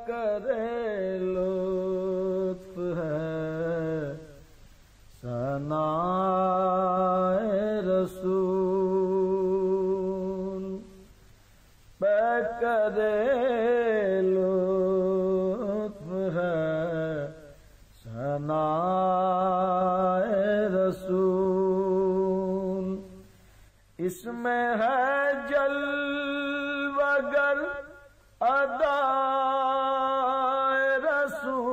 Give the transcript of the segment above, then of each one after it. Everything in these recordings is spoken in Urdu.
کرے لطف ہے ثنائے رسول، پہ کرے لطف ہے ثنائے رسول، اس میں ہے جلوہ گر ادائے رسول،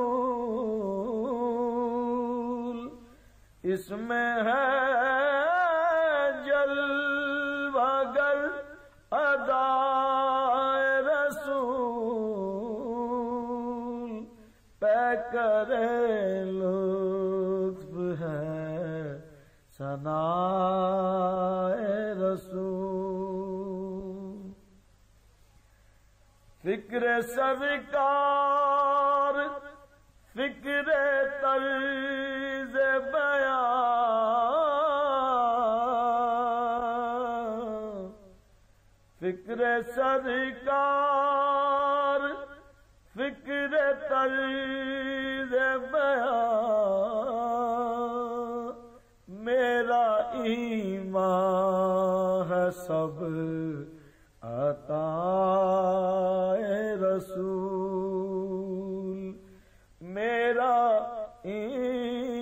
اس میں ہے جلوہ گر ادائے رسول، پہ کرے لطف ہے ثنائے رسول، فکر سرکار فکر طرز بیان، فکر سرکار فکر طرز بیان، میرا ایمان ہے سب عطائے رسول، میرا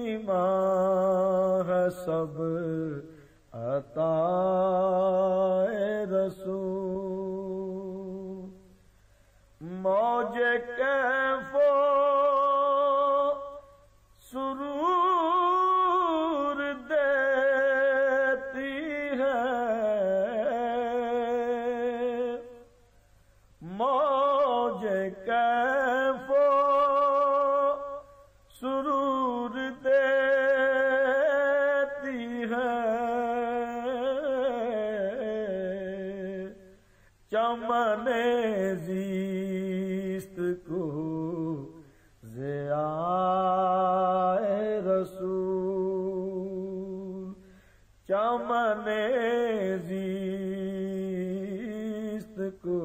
ایمان ہے سب عطائے رسول، موج کیف و سرور دیتی ہے، موج کیف و سرور دیتی ہے، چمن زیست کو ضیائے رسول، چمن زیست کو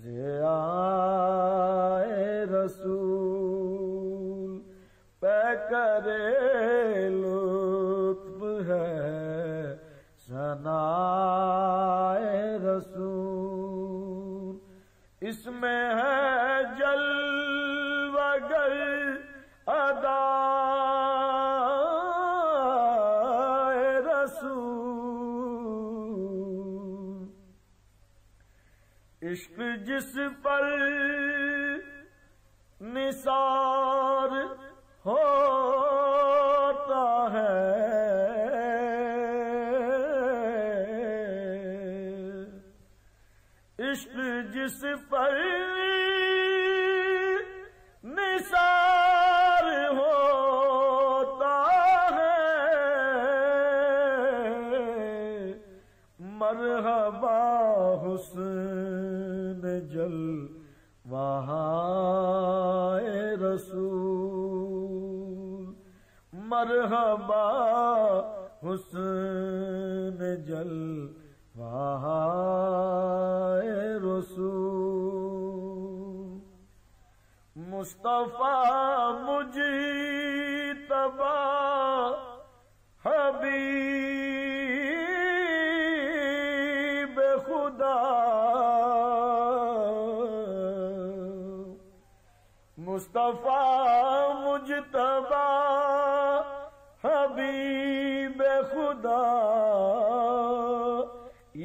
ضیائے رسول، پہ کرے لطف ہے ثنائے رسول، اس میں ہے جلوہ گر ادائے رسول، عشق جس پر نثار ہوتا ہے، عشق جس پر نثار ہوتا ہے، مرحبا حسن جلوہائے رسول، مرحبا حسن جلوہائے رسول، مصطفیٰ مجتبیٰ حبیب خدا، مصطفیٰ مجتبیٰ حبیب خدا،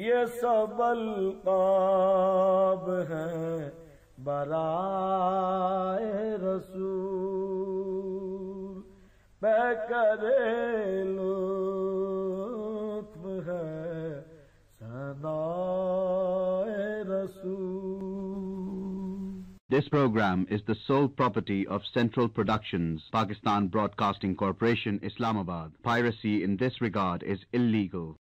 یہ سب القاب ہیں برائے رسول، پہ کرے لطف ہے ثنائے رسول۔ This program is the sole property of Central Productions, Pakistan Broadcasting Corporation, Islamabad. Piracy in this regard is illegal.